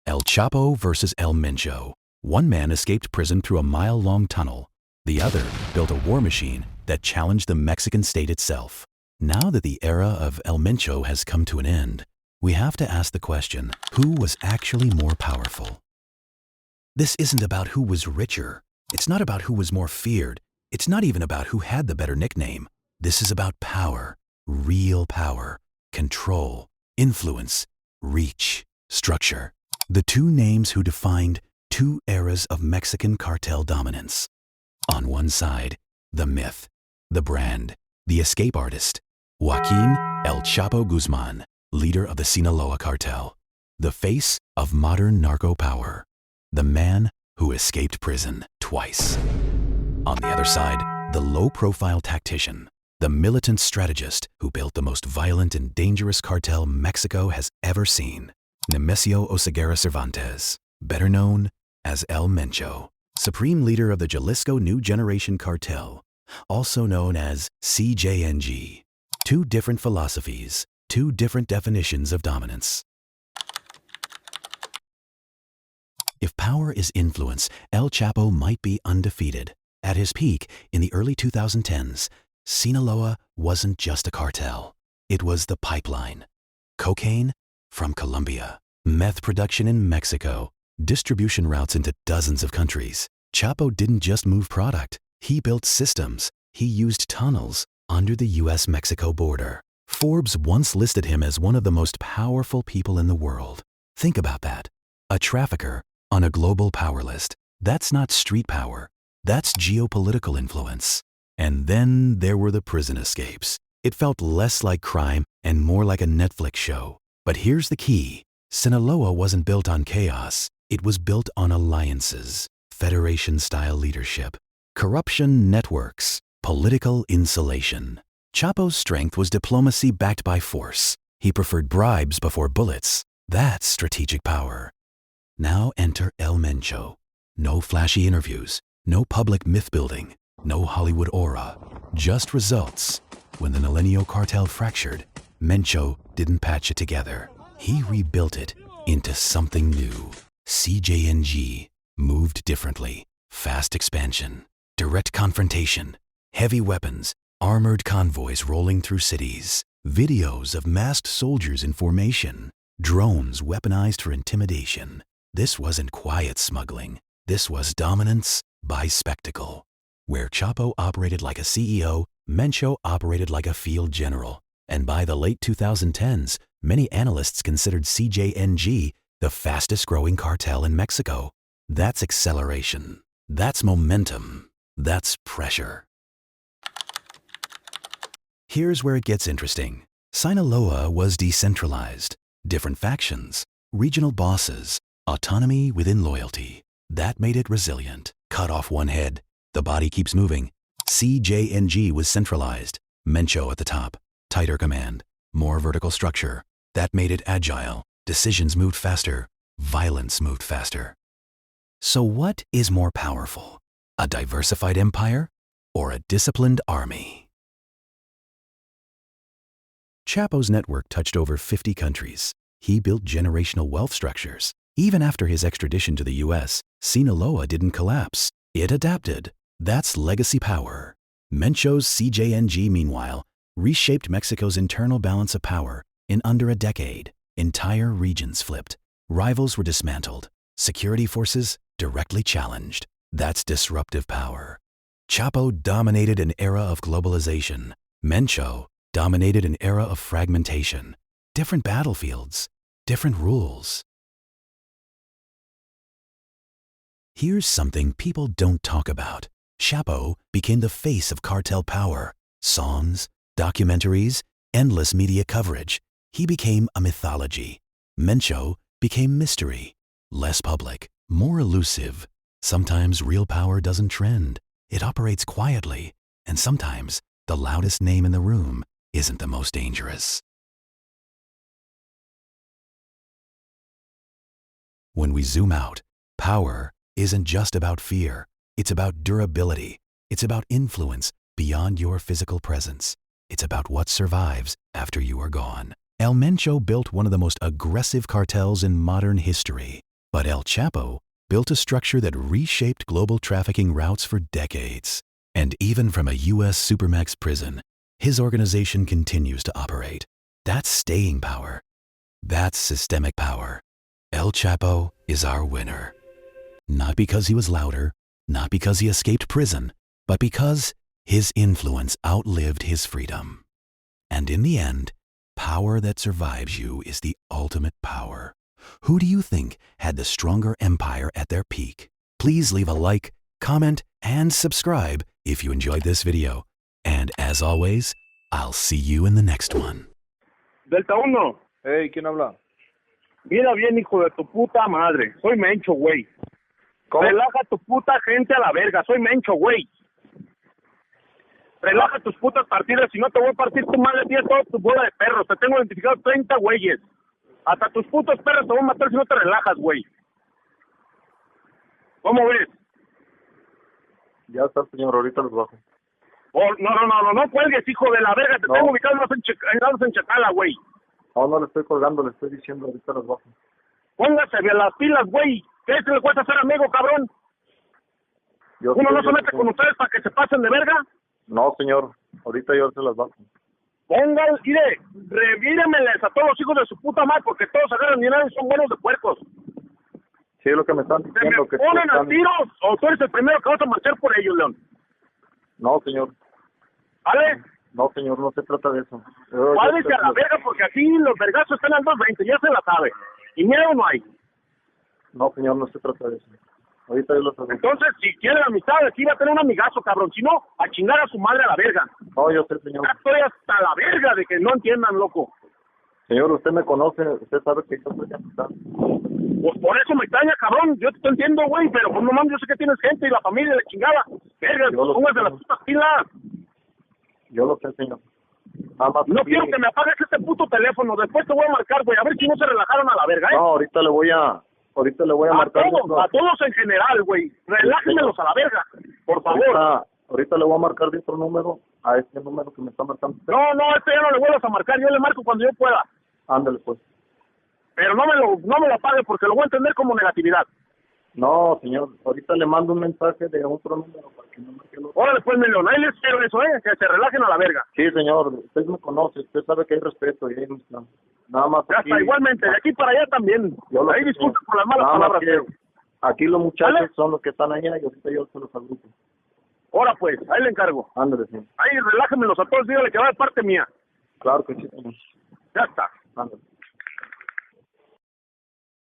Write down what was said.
El Chapo versus El Mencho. One man escaped prison through a mile-long tunnel. The other built a war machine that challenged the Mexican state itself. Now that the era of El Mencho has come to an end, we have to ask the question, who was actually more powerful? This isn't about who was richer. It's not about who was more feared. It's not even about who had the better nickname. This is about power, real power, control, influence, reach, structure. The two names who defined two eras of Mexican cartel dominance. On one side, the myth, the brand, the escape artist, Joaquin El Chapo Guzman, leader of the Sinaloa cartel, the face of modern narco power, the man who escaped prison twice. On the other side, the low-profile tactician, the militant strategist who built the most violent and dangerous cartel Mexico has ever seen, Nemesio Oseguera Cervantes, better known as El Mencho, supreme leader of the Jalisco New Generation Cartel, also known as CJNG. Two different philosophies, two different definitions of dominance. If power is influence, El Chapo might be undefeated. At his peak, in the early 2010s, Sinaloa wasn't just a cartel. It was the pipeline. Cocaine from Colombia, meth production in Mexico, distribution routes into dozens of countries. Chapo didn't just move product. He built systems. He used tunnels under the US-Mexico border. Forbes once listed him as one of the most powerful people in the world. Think about that. A trafficker on a global power list. That's not street power. That's geopolitical influence. And then there were the prison escapes. It felt less like crime and more like a Netflix show. But here's the key. Sinaloa wasn't built on chaos. It was built on alliances, federation-style leadership, corruption networks, political insulation. Chapo's strength was diplomacy backed by force. He preferred bribes before bullets. That's strategic power. Now enter El Mencho. No flashy interviews, no public myth-building, no Hollywood aura, just results. When the Milenio cartel fractured, Mencho didn't patch it together. He rebuilt it into something new. CJNG moved differently. Fast expansion, direct confrontation, heavy weapons, armored convoys rolling through cities, videos of masked soldiers in formation, drones weaponized for intimidation. This wasn't quiet smuggling. This was dominance by spectacle. Where Chapo operated like a CEO, Mencho operated like a field general. And by the late 2010s, many analysts considered CJNG the fastest growing cartel in Mexico. That's acceleration. That's momentum. That's pressure. Here's where it gets interesting. Sinaloa was decentralized. Different factions, regional bosses, autonomy within loyalty. That made it resilient. Cut off one head, the body keeps moving. CJNG was centralized. Mencho at the top. Tighter command, more vertical structure. That made it agile. Decisions moved faster. Violence moved faster. So what is more powerful? A diversified empire or a disciplined army? Chapo's network touched over 50 countries. He built generational wealth structures. Even after his extradition to the US, Sinaloa didn't collapse. It adapted. That's legacy power. Mencho's CJNG, meanwhile, reshaped Mexico's internal balance of power in under a decade. Entire regions flipped. Rivals were dismantled. Security forces directly challenged. That's disruptive power. Chapo dominated an era of globalization. Mencho dominated an era of fragmentation. Different battlefields, different rules. Here's something people don't talk about. Chapo became the face of cartel power. Songs, documentaries, endless media coverage. He became a mythology. Mencho became mystery. Less public, more elusive. Sometimes real power doesn't trend. It operates quietly. And sometimes the loudest name in the room isn't the most dangerous. When we zoom out, power isn't just about fear. It's about durability. It's about influence beyond your physical presence. It's about what survives after you are gone. El Mencho built one of the most aggressive cartels in modern history. But El Chapo built a structure that reshaped global trafficking routes for decades. And even from a U.S. supermax prison, his organization continues to operate. That's staying power. That's systemic power. El Chapo is our winner. Not because he was louder, not because he escaped prison, but because his influence outlived his freedom. And in the end, power that survives you is the ultimate power. Who do you think had the stronger empire at their peak? Please leave a like, comment, and subscribe if you enjoyed this video. And as always, I'll see you in the next one. Delta 1. Hey, ¿quién habla? Mira bien, hijo de tu puta madre. Soy Mencho, güey. Relaja tu puta gente a la verga. Soy Mencho, güey. Relaja tus putas partidas. Si no, te voy a partir tu madre a toda tu bola de perros. Te tengo identificado 30 güeyes. Hasta tus putos perros te voy a matar si no te relajas, güey. ¿Cómo ves? Ya está, señor, ahorita los bajo. Oh, no cuelgues, hijo de la verga. Te tengo ubicado en Chacala, güey. No le estoy colgando, le estoy diciendo, ahorita los bajo. Póngase bien las pilas, güey. ¿Qué se le cuesta ser amigo, cabrón? ¿Uno no se mete con ustedes para que se pasen de verga? No, señor, ahorita yo se las bajo. Pongan, mire, revíremeles a todos los hijos de su puta madre, porque todos agarran dinero y son buenos de puercos. Sí, es lo que me están ¿Se diciendo. me Que ponen a tiros o tú eres el primero que vas a marchar por ellos, León? No, señor. ¿Vale? No, señor, no se trata de eso. Váyase a la verga, porque aquí los vergazos están al 220, ya se la sabe. Y miedo no hay. No, señor, no se trata de eso. Ahorita yo lo sabré. Entonces, si quiere la amistad, aquí va a tener un amigazo, cabrón. Si no, a chingar a su madre a la verga. No, yo sé, señor. Ya estoy hasta la verga de que no entiendan, loco. Señor, usted me conoce, usted sabe que yo soy amistad. Pues por eso me extraña, cabrón. Yo te entiendo, güey, pero pues no mames, yo sé que tienes gente y la familia de chingada. Verga, póngase las putas pilas. Yo lo sé, señor. No quiero que me apagues este puto teléfono. Después te voy a marcar, güey. A ver si no se relajaron a la verga, ¿eh? No, ahorita le voy a marcar. A todos en general, güey. Relájenmelos a la verga, por favor. Ahorita le voy a marcar de otro número a este número que me está marcando. No, este ya no le vuelvas a marcar. Yo le marco cuando yo pueda. Ándale, pues. Pero no me lo apague porque lo voy a entender como negatividad. No, señor. Ahorita le mando un mensaje de otro número para que no marque el otro. Órale, pues, Melón. Ahí les espero eso, que se relajen a la verga. Sí, señor. Usted me conoce. Usted sabe que hay respeto y hay amistad. Nada más Ya aquí. está, igualmente. De aquí para allá también. Ahí disculpa por las malas palabras. Aquí los muchachos ¿Vale? son los que están allá y ahorita yo se los agrupo. Ahora pues, ahí le encargo. Ándale, señor. Ahí relájenmelos a todos, dígale que va de parte mía. Claro que sí, señor. Ya está. Ándale.